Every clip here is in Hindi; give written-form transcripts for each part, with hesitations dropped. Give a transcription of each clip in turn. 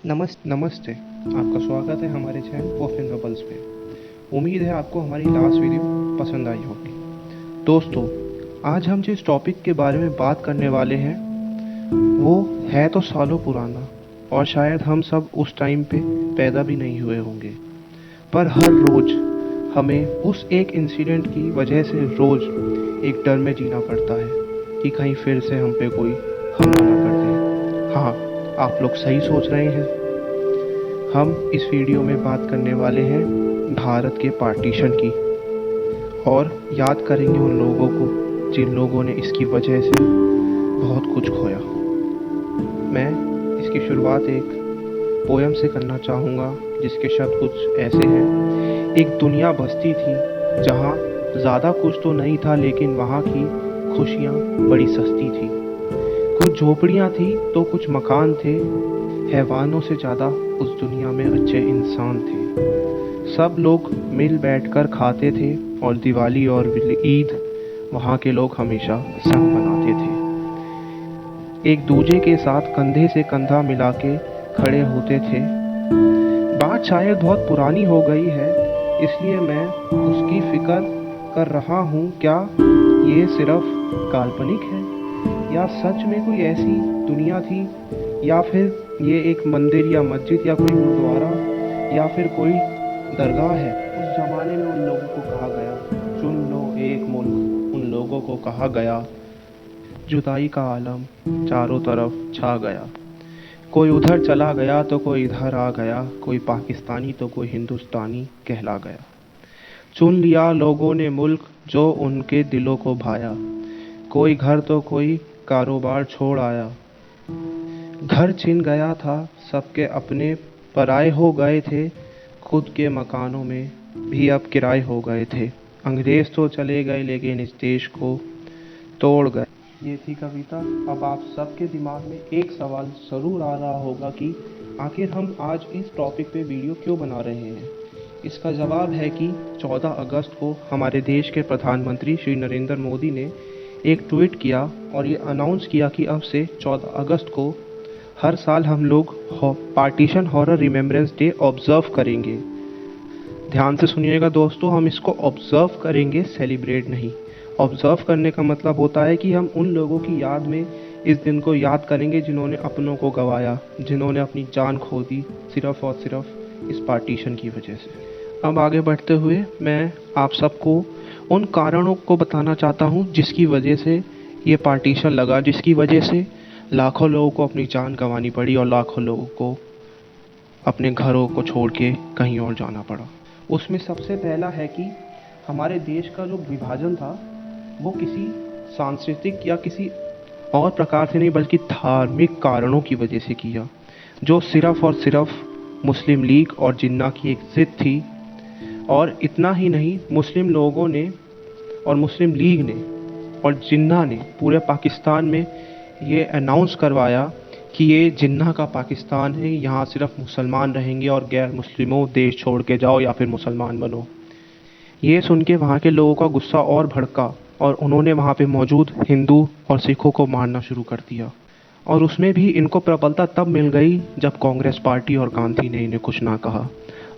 नमस्ते। आपका स्वागत है हमारे चैनल ऑफ इन रबल्स पे। उम्मीद है आपको हमारी लास्ट वीडियो पसंद आई होगी। दोस्तों, आज हम जिस टॉपिक के बारे में बात करने वाले हैं वो है तो सालों पुराना, और शायद हम सब उस टाइम पे पैदा भी नहीं हुए होंगे। पर हर रोज़ हमें उस एक इंसिडेंट की वजह से रोज़ एक डर में जीना पड़ता है कि कहीं फिर से हम पे कोई हमला ना कर दे। हाँ, आप लोग सही सोच रहे हैं। हम इस वीडियो में बात करने वाले हैं भारत के पार्टीशन की, और याद करेंगे उन लोगों को जिन लोगों ने इसकी वजह से बहुत कुछ खोया। मैं इसकी शुरुआत एक पोयम से करना चाहूँगा जिसके शब्द कुछ ऐसे हैं। एक दुनिया बसती थी जहाँ ज़्यादा कुछ तो नहीं था, लेकिन वहाँ की खुशियाँ बड़ी सस्ती थी। कुछ झोपड़ियाँ थी तो कुछ मकान थे। हैवानों से ज़्यादा उस दुनिया में अच्छे इंसान थे। सब लोग मिल बैठकर खाते थे, और दिवाली और ईद वहाँ के लोग हमेशा संग मनाते थे। एक दूजे के साथ कंधे से कंधा मिला के खड़े होते थे। बात शायद बहुत पुरानी हो गई है, इसलिए मैं उसकी फिक्र कर रहा हूँ। क्या ये सिर्फ काल्पनिक है, या सच में कोई ऐसी दुनिया थी, या फिर ये एक मंदिर या मस्जिद या कोई गुरुद्वारा या फिर कोई दरगाह है। उस ज़माने में उन लोगों को कहा गया, चुन लो एक मुल्क। उन लोगों को कहा गया, जुदाई का आलम चारों तरफ छा गया। कोई उधर चला गया तो कोई इधर आ गया, कोई पाकिस्तानी तो कोई हिंदुस्तानी कहला गया। चुन लिया लोगों ने मुल्क जो उनके दिलों को भाया, कोई घर तो कोई कारोबार छोड़ आया। घर छिन गया था सबके अपने, पराए हो गए थे। खुद के मकानों में भी अब किराए हो गए थे। अंग्रेज़ तो चले गए लेकिन इस देश को तोड़ गए। ये थी कविता। अब आप सबके दिमाग में एक सवाल ज़रूर आ रहा होगा कि आखिर हम आज इस टॉपिक पे वीडियो क्यों बना रहे हैं। इसका जवाब है कि 14 अगस्त को हमारे देश के प्रधानमंत्री श्री नरेंद्र मोदी ने एक ट्वीट किया और ये अनाउंस किया कि अब से 14 अगस्त को हर साल हम लोग partition horror remembrance day observe करेंगे। ध्यान से सुनिएगा दोस्तों, हम इसको ऑब्ज़र्व करेंगे, सेलिब्रेट नहीं। ऑब्ज़र्व करने का मतलब होता है कि हम उन लोगों की याद में इस दिन को याद करेंगे जिन्होंने अपनों को गंवाया, जिन्होंने अपनी जान खो दी सिर्फ़ और सिर्फ इस पार्टीशन की वजह से। अब आगे बढ़ते हुए मैं आप सबको उन कारणों को बताना चाहता हूँ जिसकी वजह से ये पार्टीशन लगा, जिसकी वजह से लाखों लोगों को अपनी जान गंवानी पड़ी और लाखों लोगों को अपने घरों को छोड़ के कहीं और जाना पड़ा। उसमें सबसे पहला है कि हमारे देश का जो विभाजन था वो किसी सांस्कृतिक या किसी और प्रकार से नहीं बल्कि धार्मिक कारणों की वजह से किया, जो सिर्फ़ और सिर्फ मुस्लिम लीग और जिन्ना की एक ज़िद थी। और इतना ही नहीं, मुस्लिम लोगों ने और मुस्लिम लीग ने और जिन्ना ने पूरे पाकिस्तान में ये अनाउंस करवाया कि ये जिन्ना का पाकिस्तान है, यहाँ सिर्फ मुसलमान रहेंगे और गैर मुस्लिमों देश छोड़ के जाओ या फिर मुसलमान बनो। ये सुन के वहाँ के लोगों का गुस्सा और भड़का और उन्होंने वहाँ पे मौजूद हिंदू और सिखों को मारना शुरू कर दिया। और उसमें भी इनको प्रबलता तब मिल गई जब कांग्रेस पार्टी और गांधी ने इन्हें कुछ ना कहा।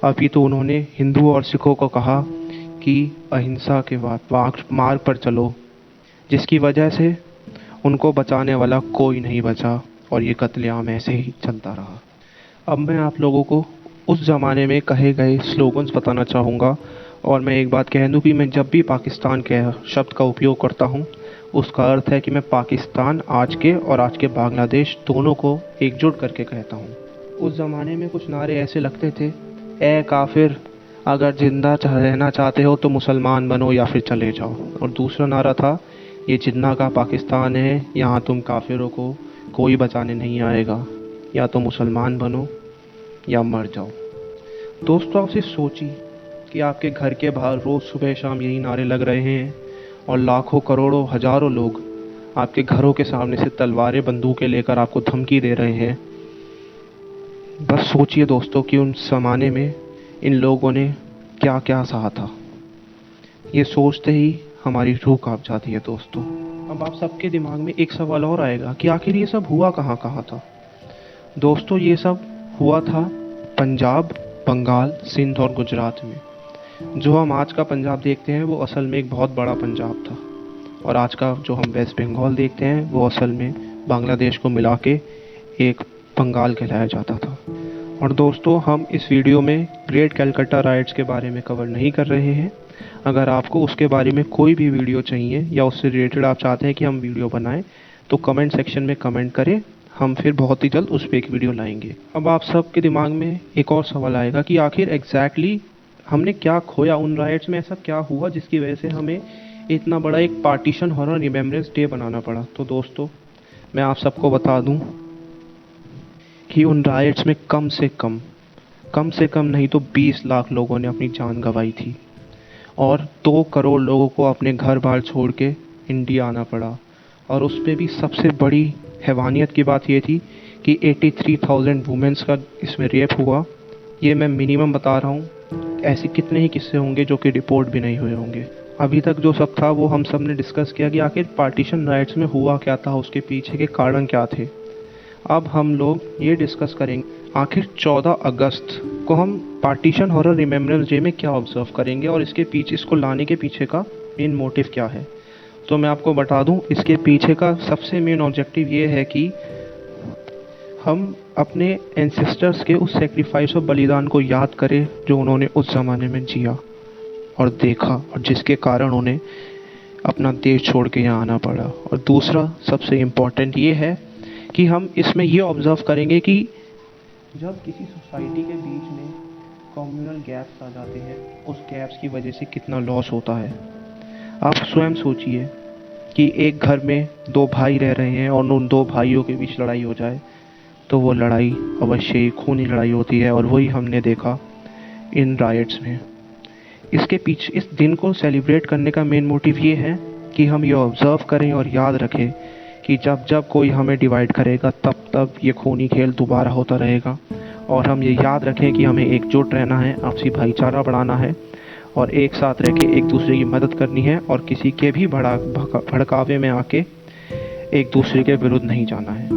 अभी तो उन्होंने हिंदू और सिखों को कहा कि अहिंसा के मार्ग पर चलो, जिसकी वजह से उनको बचाने वाला कोई नहीं बचा और ये कत्लेआम ऐसे ही चलता रहा। अब मैं आप लोगों को उस ज़माने में कहे गए स्लोगन्स बताना चाहूँगा। और मैं एक बात कह दूँ कि मैं जब भी पाकिस्तान के शब्द का उपयोग करता हूँ उसका अर्थ है कि मैं पाकिस्तान आज के और आज के बांग्लादेश दोनों को एकजुट करके कहता हूँ। उस ज़माने में कुछ नारे ऐसे लगते थे, ए काफिर, अगर ज़िंदा रहना चाहते हो तो मुसलमान बनो या फिर चले जाओ। और दूसरा नारा था, ये जिन्ना का पाकिस्तान है, यहाँ तुम काफिरों को कोई बचाने नहीं आएगा, या तो मुसलमान बनो या मर जाओ। दोस्तों, आप सिर्फ सोचिए कि आपके घर के बाहर रोज़ सुबह शाम यही नारे लग रहे हैं और लाखों करोड़ों हज़ारों लोग आपके घरों के सामने से तलवारें बंदूकें लेकर आपको धमकी दे रहे हैं। बस सोचिए दोस्तों कि उन ज़माने में इन लोगों ने क्या क्या सहा था। ये सोचते ही हमारी रूह कांप जाती है दोस्तों। अब आप सबके दिमाग में एक सवाल और आएगा कि आखिर ये सब हुआ कहाँ कहाँ था। दोस्तों, ये सब हुआ था पंजाब, बंगाल, सिंध और गुजरात में। जो हम आज का पंजाब देखते हैं वो असल में एक बहुत बड़ा पंजाब था, और आज का जो हम वेस्ट बंगाल देखते हैं वो असल में बांग्लादेश को मिला के एक बंगाल कहलाया जाता था। और दोस्तों, हम इस वीडियो में ग्रेट कैलकट्टा राइट्स के बारे में कवर नहीं कर रहे हैं। अगर आपको उसके बारे में कोई भी वीडियो चाहिए या उससे रिलेटेड आप चाहते हैं कि हम वीडियो बनाएं, तो कमेंट सेक्शन में कमेंट करें, हम फिर बहुत ही जल्द उस पर एक वीडियो लाएंगे। अब आप सबके दिमाग में एक और सवाल आएगा कि आखिर एग्जैक्टली हमने क्या खोया, उन राइट्स में ऐसा क्या हुआ जिसकी वजह से हमें इतना बड़ा एक पार्टीशन हॉरर रिमेम्बरेंस डे बनाना पड़ा। तो दोस्तों, मैं आप सबको बता दूं कि उन राइट्स में कम से कम नहीं तो 20 लाख लोगों ने अपनी जान गंवाई थी, और 2 करोड़ लोगों को अपने घर बार छोड़ के इंडिया आना पड़ा। और उस पर भी सबसे बड़ी हैवानियत की बात ये थी कि 83,000 वुमेंस का इसमें रेप हुआ। ये मैं मिनिमम बता रहा हूँ, ऐसे कितने ही किस्से होंगे जो कि रिपोर्ट भी नहीं हुए होंगे। अभी तक जो सब था वो हम सब ने डिस्कस किया कि आखिर पार्टीशन राइट्स में हुआ क्या था, उसके पीछे के कारण क्या थे। अब हम लोग ये डिस्कस करेंगे आखिर 14 अगस्त को हम पार्टीशन हॉरर रिमेम्बरेंस डे में क्या ऑब्जर्व करेंगे और इसको लाने के पीछे का मेन मोटिव क्या है। तो मैं आपको बता दूं, इसके पीछे का सबसे मेन ऑब्जेक्टिव ये है कि हम अपने एंसेस्टर्स के उस सेक्रीफाइस और बलिदान को याद करें जो उन्होंने उस ज़माने में जिया और देखा, और जिसके कारण उन्हें अपना देश छोड़ के यहाँ आना पड़ा। और दूसरा सबसे इम्पोर्टेंट ये है कि हम इसमें ये ऑब्ज़र्व करेंगे कि जब किसी सोसाइटी के बीच में कम्युनल गैप्स आ जाते हैं, उस गैप्स की वजह से कितना लॉस होता है। आप स्वयं सोचिए कि एक घर में 2 भाई रह रहे हैं और उन 2 भाइयों के बीच लड़ाई हो जाए, तो वो लड़ाई अवश्य ही खूनी लड़ाई होती है, और वही हमने देखा इन राइट्स में। इसके पीछे इस दिन को सेलिब्रेट करने का मेन मोटिव ये है कि हम ये ऑब्ज़र्व करें और याद रखें कि जब जब कोई हमें डिवाइड करेगा तब तब ये खूनी खेल दोबारा होता रहेगा। और हम ये याद रखें कि हमें एकजुट रहना है, आपसी भाईचारा बढ़ाना है, और एक साथ रह के एक दूसरे की मदद करनी है, और किसी के भी भड़कावे में आके एक दूसरे के विरुद्ध नहीं जाना है।